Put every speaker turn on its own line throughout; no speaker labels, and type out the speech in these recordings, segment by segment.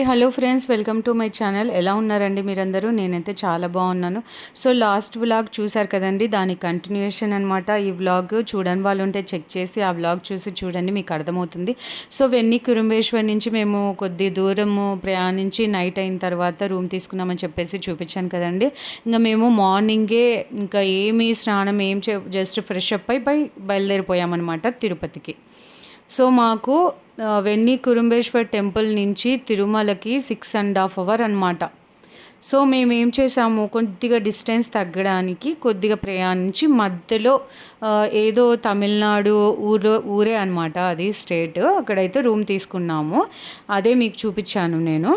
Hello friends, welcome to my channel. ఎలా ఉన్నారండి మీరందరూ? నేనైతే చాలా బాగున్నాను. సో లాస్ట్ వ్లాగ్ చూసారు కదండి, దాని కంటిన్యూషన్ అనమాట. ఈ వ్లాగ్ చూడని వాళ్ళు ఉంటే చెక్ చేసి ఆ వ్లాగ్ చూసి చూడండి, మీకు అర్థమవుతుంది. సో వెన్నీ కురుంబేశ్వర్ నుంచి మేము కొద్ది దూరము ప్రయాణించి నైట్ అయిన తర్వాత రూమ్ తీసుకున్నామని చెప్పేసి చూపించాను కదండి. ఇంకా మేము మార్నింగే ఇంకా ఏమి స్నానం జస్ట్ ఫ్రెష్ అప్ అయి బయలుదేరిపోయామన్నమాట తిరుపతికి. సో మాకు వెన్నీ కురుంబేశ్వర్ టెంపుల్ నుంచి తిరుమలకి 6.5 hours అనమాట. సో మేము ఏం చేసాము, కొద్దిగా డిస్టెన్స్ తగ్గడానికి కొద్దిగా ప్రయాణించి మధ్యలో ఏదో తమిళనాడు ఊరే అనమాట, అది స్టేట్. అక్కడైతే రూమ్ తీసుకున్నాము, అదే మీకు చూపించాను నేను.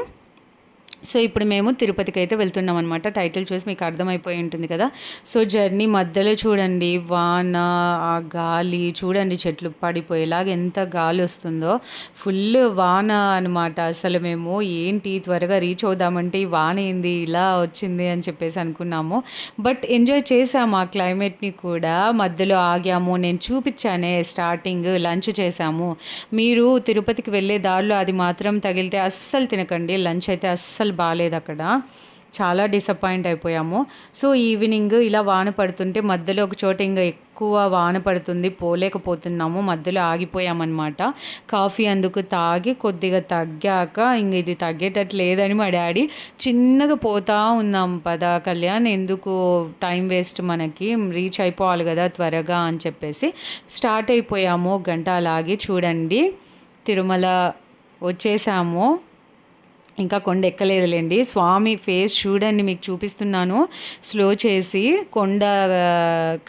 సో ఇప్పుడు మేము తిరుపతికి అయితే వెళ్తున్నాం అనమాట. టైటిల్ చూసి మీకు అర్థమైపోయి ఉంటుంది కదా. సో జర్నీ మధ్యలో చూడండి, వాన, ఆ గాలి చూడండి, చెట్లు పడిపోయేలాగా ఎంత గాలి వస్తుందో. ఫుల్ వాన అనమాట. అసలు మేము ఏంటి త్వరగా రీచ్ అవుదామంటే ఈ వాన ఏంది ఇలా వచ్చింది అని చెప్పేసి అనుకున్నాము. బట్ ఎంజాయ్ చేసాము ఆ క్లైమేట్ని కూడా. మధ్యలో ఆగాము, నేను చూపించానే స్టార్టింగ్ లంచ్ చేసాము. మీరు తిరుపతికి వెళ్ళే దారిలో అది మాత్రం తగిలితే అస్సలు తినకండి. లంచ్ అయితే అస్సలు బాగాలేదు అక్కడ, చాలా డిసప్పాయింట్ అయిపోయాము. సో ఈవినింగ్ ఇలా వాన పడుతుంటే మధ్యలో ఒక చోట ఇంకా ఎక్కువ వాన పడుతుంది, పోలేకపోతున్నాము, మధ్యలో ఆగిపోయామన్నమాట. కాఫీ అందుకు తాగి కొద్దిగా తగ్గాక ఇంక ఇది తగ్గేటట్లు లేదని మా డాడీ చిన్నగా పోతా ఉన్నాం, పద కళ్యాణ్ ఎందుకు టైం వేస్ట్, మనకి రీచ్ అయిపోవాలి కదా త్వరగా అని చెప్పేసి స్టార్ట్ అయిపోయాము. గంట అలాగే చూడండి తిరుమల వచ్చేసాము. ఇంకా కొండ ఎక్కలేదులేండి. స్వామి ఫేస్ చూడండి, మీకు చూపిస్తున్నాను స్లో చేసి. కొండ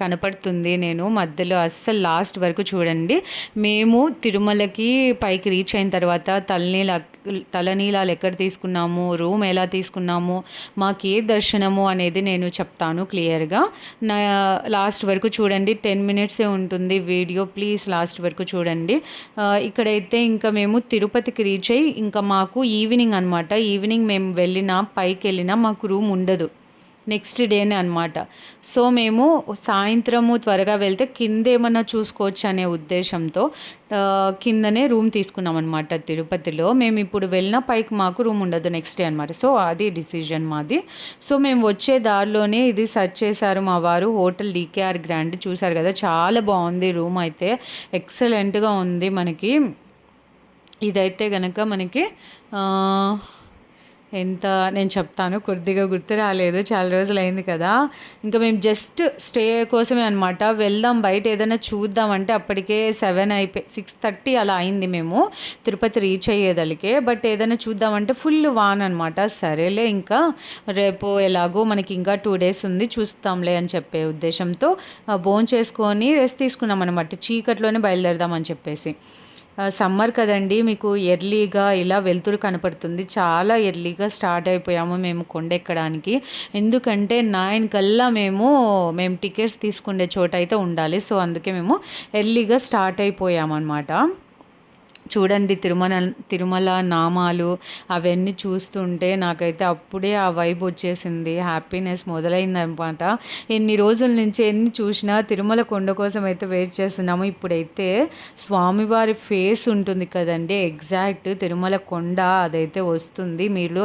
కనపడుతుంది, నేను మధ్యలో అస్సలు లాస్ట్ వరకు చూడండి. మేము తిరుమలకి పైకి రీచ్ అయిన తర్వాత తలనీలాలు ఎక్కడ తీసుకున్నాము, రూమ్ ఎలా తీసుకున్నాము, మాకు ఏ దర్శనము అనేది నేను చెప్తాను క్లియర్గా. నా లాస్ట్ వరకు చూడండి, 10 minutes ఉంటుంది వీడియో, ప్లీజ్ లాస్ట్ వరకు చూడండి. ఇక్కడైతే ఇంకా మేము తిరుపతికి రీచ్ అయ్యి ఇంకా మాకు ఈవినింగ్ అనమాట. ఈవినింగ్ మేము పైకి వెళ్ళినా మాకు రూమ్ ఉండదు, నెక్స్ట్ డేనే అనమాట. సో మేము సాయంత్రము త్వరగా వెళ్తే కింద ఏమన్నా చూసుకోవచ్చు అనే ఉద్దేశంతో కిందనే రూమ్ తీసుకున్నాం అనమాట తిరుపతిలో. మేము ఇప్పుడు వెళ్ళినా పైకి మాకు రూమ్ ఉండదు నెక్స్ట్ డే అనమాట. సో అది డిసిజన్ మాది. సో మేము వచ్చే దారిలోనే ఇది సెర్చ్ చేశారు మా వారు, హోటల్ DKR గ్రాండ్. చూసారు కదా, చాలా బాగుంది రూమ్ అయితే, ఎక్సలెంట్గా ఉంది. మనకి ఇదైతే కనుక మనకి ఎంత నేను చెప్తాను, కొద్దిగా గుర్తు రాలేదు, చాలా రోజులు అయింది కదా. ఇంకా మేము జస్ట్ స్టే కోసమే అనమాట. వెళ్దాం బయట ఏదైనా చూద్దామంటే అప్పటికే 6:30 అలా అయింది మేము తిరుపతి రీచ్ అయ్యేదలికే. బట్ ఏదైనా చూద్దామంటే ఫుల్ వాన్ అనమాట. సరేలే ఇంకా రేపు ఎలాగో మనకి ఇంకా 2 days ఉంది, చూస్తాంలే అని చెప్పే ఉద్దేశంతో భోంచేసుకొని చేసుకొని రెస్ట్ తీసుకున్నాం అనమాట. చీకట్లోనే బయలుదేరదామని చెప్పేసి. సమ్మర్ కదండి, మీకు ఎర్లీగా ఇలా వెలుతురు కనపడుతుంది. చాలా ఎర్లీగా స్టార్ట్ అయిపోయాము మేము కొండ ఎక్కడానికి. ఎందుకంటే 9 కల్లా మేము టికెట్స్ తీసుకునే చోట అయితే ఉండాలి. సో అందుకే మేము ఎర్లీగా స్టార్ట్ అయిపోయామన్నమాట. చూడండి తిరుమల నామాలు అవన్నీ చూస్తుంటే నాకైతే అప్పుడే ఆ వైబ్ వచ్చేసింది, హ్యాపీనెస్ మొదలైందనమాట. ఎన్ని రోజుల నుంచి ఎన్ని చూసినా తిరుమల కొండ కోసం అయితే వెయిట్ చేస్తున్నాము. ఇప్పుడైతే స్వామివారి ఫేస్ ఉంటుంది కదండి, ఎగ్జాక్ట్ తిరుమల కొండ అదైతే వస్తుంది. మీలో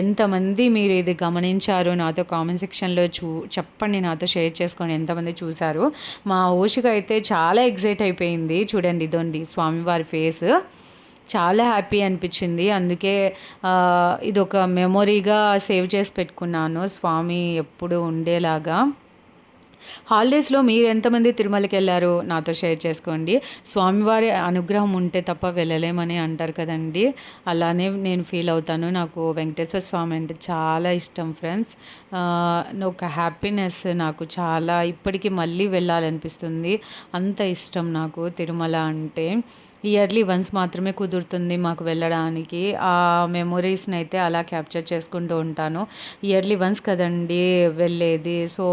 ఎంతమంది మీరు ఇది గమనించారు నాతో కామెంట్ సెక్షన్లో చెప్పండి, నాతో షేర్ చేసుకొని ఎంతమంది చూశారు. మా ఓషిక అయితే చాలా ఎగ్జైట్ అయిపోయింది. చూడండి ఇదండి స్వామివారి ఫేస్, చాలా హ్యాపీ అనిపించింది. అందుకే ఇది ఒక మెమొరీగా సేవ్ చేసి పెట్టుకున్నాను, స్వామి ఎప్పుడు ఉండేలాగా. హాలిడేస్లో మీరు ఎంతమంది తిరుమలకి వెళ్ళారు నాతో షేర్ చేసుకోండి. స్వామివారి అనుగ్రహం ఉంటే తప్ప వెళ్ళలేమని అంటారు కదండి, అలానే నేను ఫీల్ అవుతాను. నాకు వెంకటేశ్వర స్వామి అంటే చాలా ఇష్టం ఫ్రెండ్స్. ఒక హ్యాపీనెస్ నాకు చాలా, ఇప్పటికీ మళ్ళీ వెళ్ళాలనిపిస్తుంది, అంత ఇష్టం నాకు తిరుమల అంటే. ఇయర్లీ వన్స్ మాత్రమే కుదురుతుంది మాకు వెళ్ళడానికి. ఆ మెమొరీస్ని అయితే అలా క్యాప్చర్ చేసుకుంటూ ఉంటాను. ఇయర్లీ వన్స్ కదండి వెళ్ళేది, సో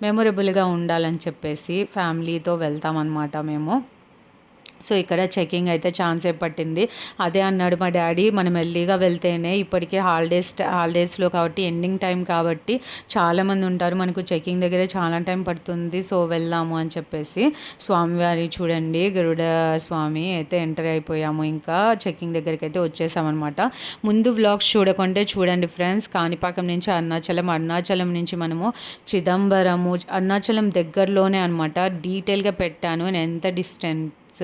మెమొరబుల్గా ఉండాలని చెప్పేసి ఫ్యామిలీతో వెళ్తామన్నమాట మేము. సో ఇక్కడ చెకింగ్ అయితే ఛాన్సే పట్టింది. అదే అన్నాడు మా డ్యాడీ, మనం ఎర్లీగా వెళ్తేనే ఇప్పటికే హాలిడేస్లో కాబట్టి ఎండింగ్ టైం కాబట్టి చాలామంది ఉంటారు, మనకు చెకింగ్ దగ్గరే చాలా టైం పడుతుంది, సో వెళ్దాము అని చెప్పేసి స్వామివారి చూడండి గరుడ స్వామి అయితే ఎంటర్ అయిపోయాము. ఇంకా చెకింగ్ దగ్గరికి అయితే వచ్చేసామన్నమాట. ముందు వ్లాగ్స్ చూడకుంటే చూడండి ఫ్రెండ్స్. కాణిపాకం నుంచి అరుణాచలం నుంచి మనము చిదంబరము, అరుణాచలం దగ్గరలోనే అనమాట. డీటెయిల్గా పెట్టాను నేను ఎంత డిస్టెన్స్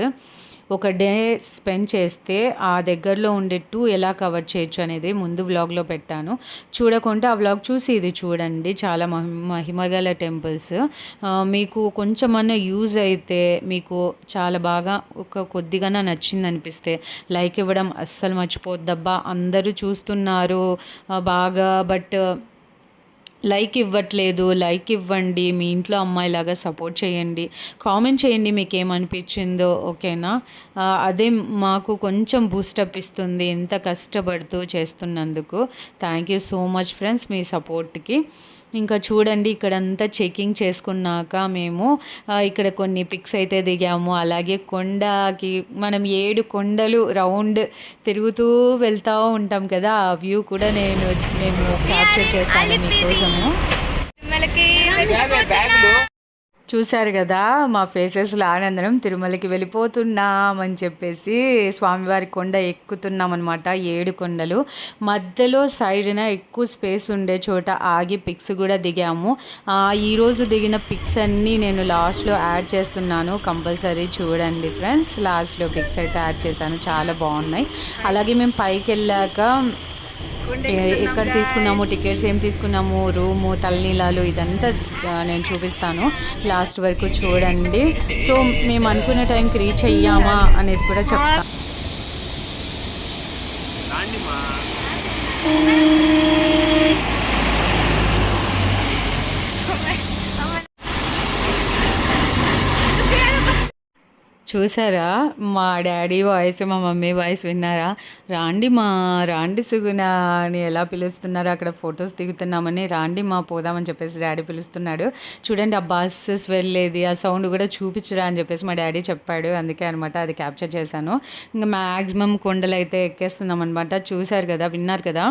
ఒక డే స్పెండ్ చేస్తే ఆ దగ్గరలో ఉండే ఎలా కవర్ చేయొచ్చు అనేది ముందు వ్లాగ్లో పెట్టాను. చూడకుంటే ఆ వ్లాగ్ చూసి ఇది చూడండి. చాలా మహిమగల టెంపుల్స్. మీకు కొంచెమన్నా యూజ్ అయితే, మీకు చాలా బాగా కొద్దిగానే నచ్చింది అనిపిస్తే లైక్ ఇవ్వడం అస్సలు మర్చిపోద్దబ్బా. అందరూ చూస్తున్నారు బాగా, బట్ లైక్ ఇవ్వట్లేదు. లైక్ ఇవ్వండి, మీ ఇంట్లో అమ్మాయిలాగా సపోర్ట్ చేయండి, కామెంట్ చేయండి మీకు ఏమనిపించిందో, ఓకేనా? అదే మాకు కొంచెం బూస్టప్ ఇస్తుంది ఎంత కష్టపడుతూ చేస్తున్నందుకు. Thank you so much friends మీ సపోర్ట్కి. ఇంకా చూడండి ఇక్కడంతా చెకింగ్ చేసుకున్నాక మేము ఇక్కడ కొన్ని పిక్స్ అయితే దిగాము. అలాగే కొండకి మనం 7 కొండలు రౌండ్ తిరుగుతూ వెళ్తూ ఉంటాం కదా, ఆ వ్యూ కూడా మేము క్యాప్చర్ చేస్తాము మీకోసము. చూశారు కదా మా ఫేసెస్లో ఆనందం. తిరుమలకి వెళ్ళిపోతున్నామని చెప్పేసి స్వామివారి కొండ ఎక్కుతున్నాం అనమాట. 7 కొండలు మధ్యలో సైడ్న ఎక్కువ స్పేస్ ఉండే చోట ఆగి పిక్స్ కూడా దిగాము. ఈరోజు దిగిన పిక్స్ అన్నీ నేను లాస్ట్లో యాడ్ చేస్తున్నాను, కంపల్సరీ చూడండి ఫ్రెండ్స్. లాస్ట్లో పిక్స్ అయితే యాడ్ చేశాను, చాలా బాగున్నాయి. అలాగే మేము పైకి వెళ్ళాక ఎక్కడ తీసుకున్నాము, టికెట్స్ ఏం తీసుకున్నాము, రూము, తలనీలాలు, ఇదంతా నేను చూపిస్తాను లాస్ట్ వరకు చూడండి. సో మేము అనుకున్న టైంకి రీచ్ అయ్యామా అనేది కూడా చెప్తాను. చూసారా మా డాడీ వాయిస్, మా మమ్మీ వాయిస్ విన్నారా? రాండి సుగుణ అని ఎలా పిలుస్తున్నారు. అక్కడ ఫొటోస్ దిగుతున్నామని రాండి మా పోదామని చెప్పేసి డాడీ పిలుస్తున్నాడు. చూడండి ఆ బస్సెస్ వెళ్ళేది, ఆ సౌండ్ కూడా చూపించరా అని చెప్పేసి మా డాడీ చెప్పాడు. అందుకే అనమాట అది క్యాప్చర్ చేశాను. ఇంకా మ్యాక్సిమం కొండలు అయితే ఎక్కేస్తున్నాం అనమాట. చూశారు కదా, విన్నారు కదా,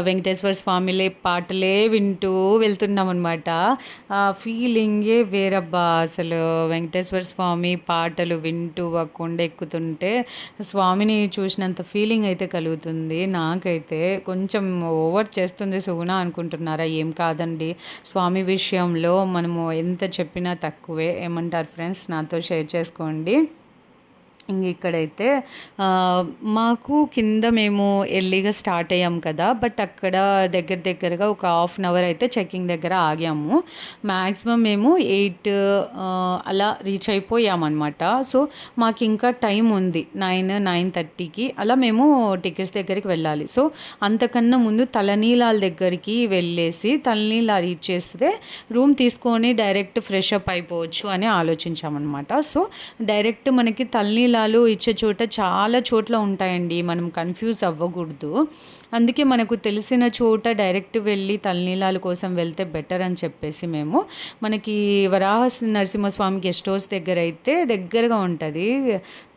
వెంకటేశ్వర స్వామిలే పాటలే వింటూ వెళ్తున్నాం అనమాట. ఫీలింగే వేరబ్బా అసలు. వెంకటేశ్వర స్వామి పాటలు వింటూ ఆ కొండ ఎక్కుతుంటే స్వామిని చూసినంత ఫీలింగ్ అయితే కలుగుతుంది. నాకైతే కొంచెం ఓవర్ చేస్తుంది సుగుణ అనుకుంటున్నారా? ఏం కాదండి, స్వామి విషయంలో మనము ఎంత చెప్పినా తక్కువే. ఏమంటారు ఫ్రెండ్స్? నాతో షేర్ చేసుకోండి. ఇక్కడైతే మాకు కింద మేము ఎర్లీగా స్టార్ట్ అయ్యాం కదా, బట్ అక్కడ దగ్గరగా ఒక ½ అన్ అవర్ అయితే చెక్కింగ్ దగ్గర ఆగాము. మ్యాక్సిమం మేము 8 అలా రీచ్ అయిపోయామన్నమాట. సో మాకు ఇంకా టైం ఉంది, 9:30కి అలా మేము టికెట్స్ దగ్గరికి వెళ్ళాలి. సో అంతకన్నా ముందు తలనీలాల దగ్గరికి వెళ్ళేసి తలనీలాలు ఇచ్చేస్తే రూమ్ తీసుకొని డైరెక్ట్ ఫ్రెష్ అప్ అయిపోవచ్చు అని ఆలోచించామన్నమాట. సో డైరెక్ట్ మనకి తలనీలాలు ఇచ్చే చోట చాలా చోట్ల ఉంటాయండి, మనం కన్ఫ్యూజ్ అవ్వకూడదు. అందుకే మనకు తెలిసిన చోట డైరెక్ట్ వెళ్ళి తలనీలాల కోసం వెళ్తే బెటర్ అని చెప్పేసి మేము మనకి వరాహ నరసింహస్వామి గెస్ట్ హౌస్ దగ్గర అయితే దగ్గరగా ఉంటుంది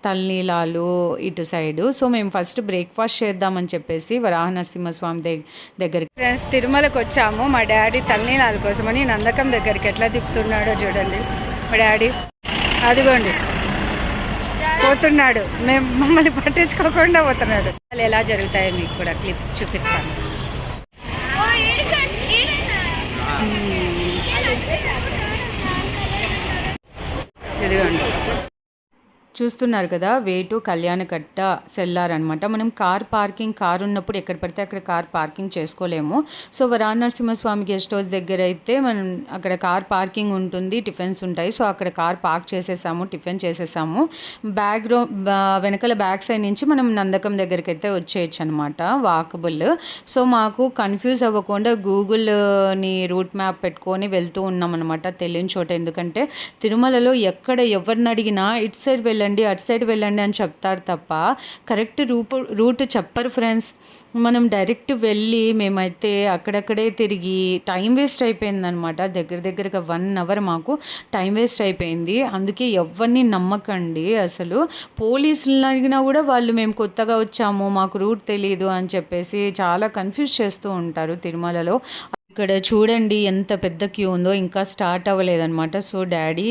తలనీలాలు ఇటు సైడు. సో మేము ఫస్ట్ బ్రేక్ఫాస్ట్ చేద్దామని చెప్పేసి వరాహ నరసింహస్వామి దగ్గరికి ఫ్రెండ్స్ తిరుమలకు వచ్చాము. మా డాడీ తలనీలాల కోసమని నందకం దగ్గరికి ఎట్లా తిప్పుతున్నాడో చూడండి. మా డాడీ అదిగోండి పోతున్నాడు, మేము మమ్మల్ని పట్టించుకోకుండా పోతున్నాడు. వాళ్ళు ఎలా జరుగుతాయో మీకు కూడా క్లిప్ చూపిస్తాను. ఇదిగోండి చూస్తున్నారు కదా, వే టు కళ్యాణకట్ట సెల్లారనమాట. మనం కార్ ఉన్నప్పుడు ఎక్కడ పడితే అక్కడ కార్ పార్కింగ్ చేసుకోలేము. సో వరాహ నరసింహస్వామి గెస్ట్ హౌస్ దగ్గర అయితే మనం అక్కడ కార్ పార్కింగ్ ఉంటుంది, టిఫిన్స్ ఉంటాయి. సో అక్కడ కార్ పార్క్ చేసేసాము, టిఫిన్ చేసేసాము. వెనకాల బ్యాక్ సైడ్ నుంచి మనం నందకం దగ్గరికి అయితే వచ్చేయచ్చు అనమాట, వాకబుల్. సో మాకు కన్ఫ్యూజ్ అవ్వకుండా గూగుల్ని రూట్ మ్యాప్ పెట్టుకొని వెళ్తూ ఉన్నాం అనమాట తెలియని చోట. ఎందుకంటే తిరుమలలో ఎక్కడ ఎవరిని అడిగినా ఇటు సైడ్ వెళ్ళండి, వెళ్ళండి, అటు సైడ్ వెళ్ళండి అని చెప్తారు తప్ప కరెక్ట్ రూట్ చెప్పరు ఫ్రెండ్స్. మనం డైరెక్ట్ వెళ్ళి మేమైతే అక్కడక్కడే తిరిగి టైం వేస్ట్ అయిపోయిందనమాట. దగ్గరగా 1 అవర్ మాకు టైం వేస్ట్ అయిపోయింది. అందుకే ఎవరిని నమ్మకండి అసలు. పోలీసులను అడిగినా కూడా వాళ్ళు మేము కొత్తగా వచ్చాము, మాకు రూట్ తెలీదు అని చెప్పేసి చాలా కన్ఫ్యూజ్ చేస్తూ ఉంటారు తిరుమలలో. ఇక్కడ చూడండి ఎంత పెద్ద క్యూ ఉందో, ఇంకా స్టార్ట్ అవ్వలేదనమాట. సో డాడీ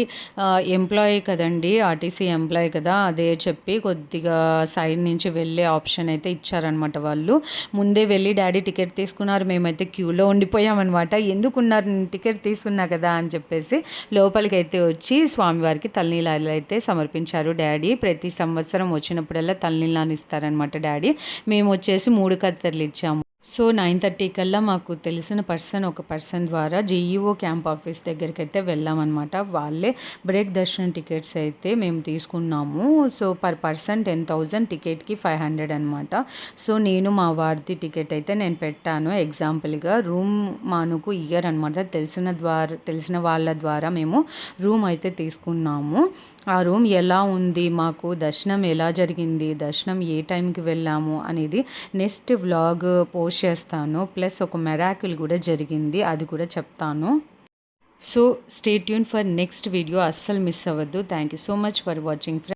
ఎంప్లాయీ కదండి, ఆర్టీసీ ఎంప్లాయీ కదా, అదే చెప్పి కొద్దిగా సైడ్ నుంచి వెళ్ళే ఆప్షన్ అయితే ఇచ్చారనమాట వాళ్ళు. ముందే వెళ్ళి డాడీ టికెట్ తీసుకున్నారు, మేమైతే క్యూలో ఉండిపోయామన్నమాట. ఎందుకున్నారు, నేను టికెట్ తీసుకున్నా కదా అని చెప్పేసి లోపలికి అయితే వచ్చి స్వామివారికి తలనీలాలు అయితే సమర్పించారు డాడీ. ప్రతి సంవత్సరం వచ్చినప్పుడల్లా తలనీలాలు ఇస్తారనమాట డాడీ. మేము వచ్చేసి 3 కత్తెరలు ఇచ్చాము. సో 9:30 కల్లా మాకు తెలిసిన ఒక పర్సన్ ద్వారా జేఈఓ క్యాంప్ ఆఫీస్ దగ్గరికి అయితే వెళ్ళామన్నమాట. వాళ్ళే బ్రేక్ దర్శనం టికెట్స్ అయితే మేము తీసుకున్నాము. సో పర్ పర్సన్ 10,000, టికెట్కి 500 అనమాట. సో నేను మా వారిది టికెట్ అయితే నేను పెట్టాను ఎగ్జాంపుల్గా. రూమ్ మానుకు ఇయర్ అనమాట, తెలిసిన వాళ్ళ ద్వారా మేము రూమ్ అయితే తీసుకున్నాము. ఆ రూమ్ ఎలా ఉంది, మాకు దర్శనం ఎలా జరిగింది, దర్శనం ఏ టైంకి వెళ్ళాము అనేది నెక్స్ట్ వ్లాగ్ పోస్ట్ చేస్తాను. ప్లస్ ఒక మెరాకిల్ కూడా జరిగింది, అది కూడా చెప్తాను. So stay tune for next video, అస్సలు మిస్ అవ్వద్దు. Thank you so much for watching friends.